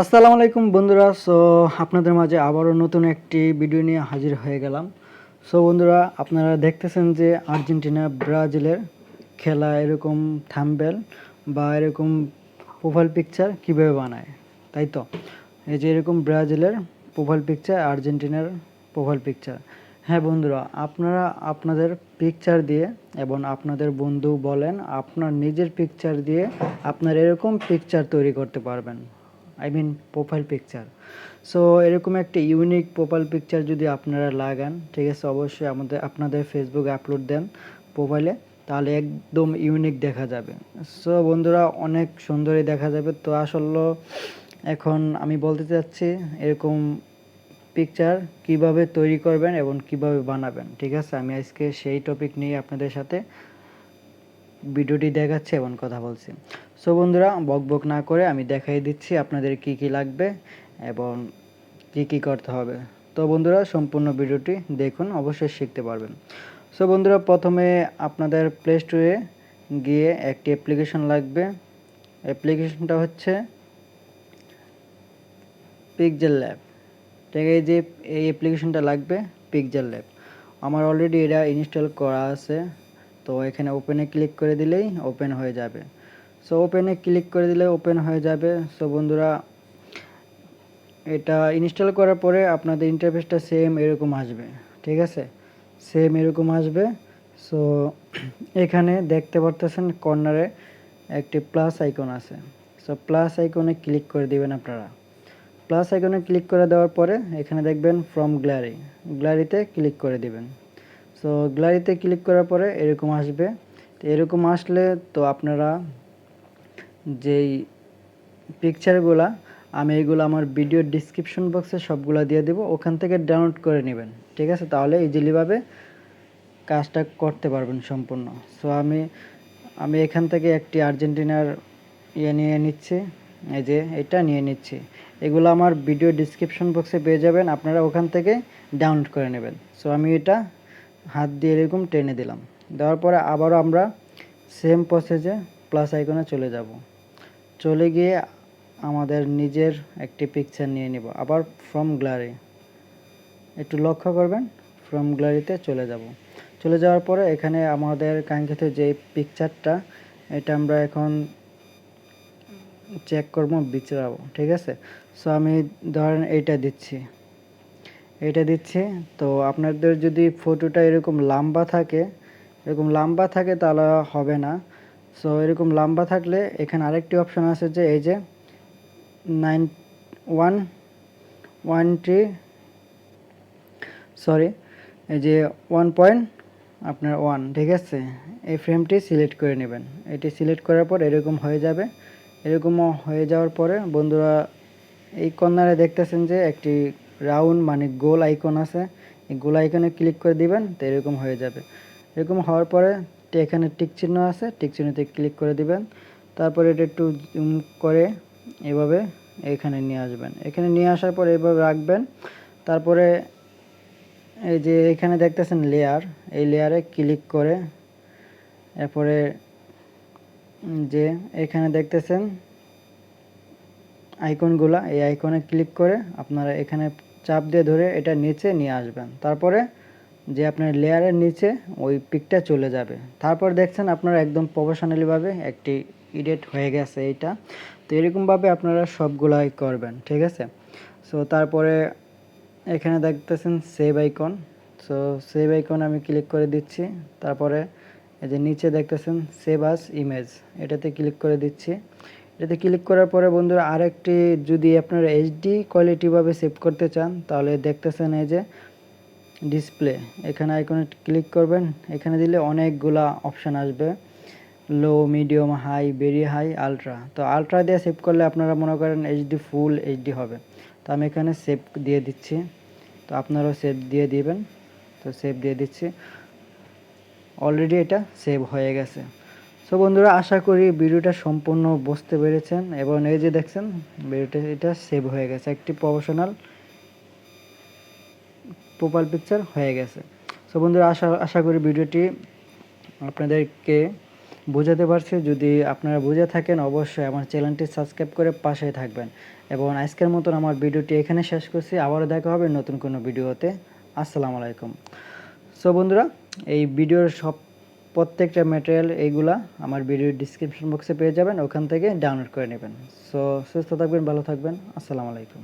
আসসালামু আলাইকুম বন্ধুরা। আপনাদের মাঝে আবারও নতুন একটি ভিডিও নিয়ে হাজির হয়ে গেলাম। বন্ধুরা, আপনারা দেখতেছেন যে আর্জেন্টিনা ব্রাজিলের খেলা এরকম থাম্বনেল বা এরকম প্রোফাইল পিকচার কিভাবে বানায়, তাই তো? এই যে এরকম ব্রাজিলের প্রোফাইল পিকচার, আর্জেন্টিনার প্রোফাইল পিকচার। হ্যাঁ বন্ধুরা, আপনারা আপনাদের পিকচার দিয়ে এবং আপনাদের বন্ধু বলেন আপনার নিজের পিকচার দিয়ে আপনার এরকম পিকচার তৈরি করতে পারবেন। Profile picture. এরকম একটা ইউনিক প্রোফাইল পিকচার যদি আপনারা লাগান, ঠিক আছে, অবশ্যই আপনাদের ফেসবুকে আপলোড দেন প্রোফাইলে, তাহলে একদম ইউনিক দেখা যাবে। বন্ধুরা, অনেক সুন্দরই দেখা যাবে। তো আসলে এখন আমি বলতে চাচ্ছি এরকম পিকচার কিভাবে তৈরি করবেন এবং কিভাবে বানাবেন, ঠিক আছে? আমি আজকে সেই টপিক নিয়ে আপনাদের সাথে ভিডিওটি দেখাচ্ছি এবং কথা বলছি। বন্ধুরা, বকবক না করে আমি দেখাই দিচ্ছি আপনাদের কি কি লাগবে এবং কি কি করতে হবে। তো বন্ধুরা, সম্পূর্ণ ভিডিওটি দেখুন, অবশ্যই শিখতে পারবেন। বন্ধুরা, প্রথমে আপনাদের প্লে স্টোরে গিয়ে একটি অ্যাপ্লিকেশন লাগবে। অ্যাপ্লিকেশনটা হচ্ছে পিক্সেল ল্যাব। ঠিক আছে, এই অ্যাপ্লিকেশনটা লাগবে, পিক্সেল ল্যাব। আমার অলরেডি এটা ইনস্টল করা আছে। তো এখানে ওপেনে ক্লিক করে দিলেই ওপেন হয়ে যাবে। ওপেনে ক্লিক করে দিলে ওপেন হয়ে যাবে। বন্ধুরা, এটা ইনস্টল করার পরে আপনাদের ইন্টারফেসটা সেম এরকম আসবে, ঠিক আছে? সেম এরকম আসবে। সো এখানে দেখতে পারতেছেন কর্নারে একটি প্লাস আইকন আছে। প্লাস আইকনে ক্লিক করে দিবেন আপনারা। প্লাস আইকনে ক্লিক করে দেওয়ার পরে এখানে দেখবেন ফ্রম গ্যালারিতে ক্লিক করে দিবেন। গ্যালারিতে ক্লিক করার পরে এরকম আসবে। তো এরকম আসলে তো আপনারা যেই পিকচারগুলা, আমি এইগুলো আমার ভিডিও ডিসক্রিপশন বক্সে সবগুলা দিয়ে দেবো, ওখান থেকে ডাউনলোড করে নেবেন, ঠিক আছে? তাহলে ইজিলিভাবে কাজটা করতে পারবেন সম্পূর্ণ। আমি এখান থেকে একটি আর্জেন্টিনার নিয়ে নিচ্ছি। এই যে এটা নিয়ে নিচ্ছি। এগুলো আমার ভিডিও ডিসক্রিপশন বক্সে পেয়ে যাবেন, আপনারা ওখান থেকে ডাউনলোড করে নেবেন। আমি এটা হাত দিয়ে এরকম টেনে দিলাম। দেওয়ার পরে আবারও আমরা সেম প্রসেসে প্লাস আইকনে চলে যাব। চলে গিয়ে আমাদের নিজের একটি পিকচার নিয়ে নিব। আবার ফ্রম গ্যালারি একটু লক্ষ্য করবেন, ফ্রম গ্যালারিতে চলে যাব। চলে যাওয়ার পরে এখানে আমাদের কাঙ্ক্ষিত যে পিকচারটা, এটা আমরা এখন চেক করব, বিচারাবো, ঠিক আছে? আমি ধরেন এইটা দিচ্ছি। তো আপনাদের যদি ফটোটা এরকম লম্বা থাকে তাহলে হবে না। এরকম লম্বা থাকলে এখানে আরেকটি অপশন আছে, যে এই যে 1.1, ঠিক আছে? এই ফ্রেমটি সিলেক্ট করে নেবেন। এটি সিলেক্ট করার পর এরকম হয়ে যাবে। এরকম হয়ে যাওয়ার পরে বন্ধুরা, এই কর্নারে দেখতেছেন যে একটি রাউন্ড মানে গোল আইকন আছে। এই গোল আইকনে ক্লিক করে দিবেন, তো এরকম হয়ে যাবে। এরকম হওয়ার পরে এখানে টিক চিহ্ন আছে, টিক চিহ্নতে ক্লিক করে দিবেন। তারপরে এটা একটু জুম করে এভাবে এখানে নিয়ে আসবেন। এখানে নিয়ে আসার পর এভাবে রাখবেন। তারপরে এই যে এখানে দেখতেছেন লেয়ার, এই লেয়ারে ক্লিক করে এরপরে যে এখানে দেখতেছেন আইকনগুলা, এই আইকনে ক্লিক করে আপনারা এখানে চাপ দিয়ে ধরে এটা নিচে নিয়ে আসবেন। তারপরে যে আপনার লেয়ারের নিচে ওই পিকটা চলে যাবে। তারপর দেখছেন আপনারা একদম প্রফেশনালিভাবে একটি এডিট হয়ে গেছে এইটা। তো এরকমভাবে আপনারা সবগুলাই করবেন, ঠিক আছে? তারপরে এখানে দেখতেছেন সেভ আইকন। সেভ আইকন আমি ক্লিক করে দিচ্ছি। তারপরে এই যে নিচে দেখতেছেন সেভ আস ইমেজ, এটাতে ক্লিক করে দিচ্ছি। এটাতে ক্লিক করার পরে বন্ধুরা, আরেকটি যদি আপনারা এইচডি কোয়ালিটিভাবে সেভ করতে চান, তাহলে দেখতেছেন এই যে ডিসপ্লে, এখানে আইকনে ক্লিক করবেন। এখানে দিলে অনেকগুলা অপশান আসবে, low, medium, high, very high, ultra. তো আলট্রা দিয়ে সেভ করলে আপনারা মনে করেন এইচডি, ফুল এইচডি হবে। তো আমি এখানে সেভ দিয়ে দিচ্ছি। তো আপনারাও সেভ দিয়ে দিবেন। তো সেভ দিয়ে দিচ্ছি। অলরেডি এটা সেভ হয়ে গেছে। বন্ধুরা, আশা করি ভিডিওটা সম্পূর্ণ বুঝতে পেরেছেন এবং এই যে দেখছেন ভিডিওটা এটা সেভ হয়ে গেছে, একটি প্রফেশনাল প্রোফাইল পিকচার হয়ে গেছে। বন্ধুরা, আশা করি ভিডিওটি আপনাদেরকে বোঝাতে পারছি। যদি আপনারা বুঝে থাকেন অবশ্যই আমার চ্যানেলটি সাবস্ক্রাইব করে পাশেই থাকবেন। এবং আজকের মতন আমার ভিডিওটি এখানে শেষ করছি। আবারও দেখা হবে নতুন কোনো ভিডিওতে। আসসালামু আলাইকুম। সো বন্ধুরা, এই ভিডিওর প্রত্যেকটা ম্যাটেরিয়াল এইগুলা আমার ভিডিওর ডিসক্রিপশন বক্সে পেয়ে যাবেন, ওখান থেকে ডাউনলোড করে নেবেন। সো সুস্থ থাকবেন, ভালো থাকবেন। আসসালামু আলাইকুম।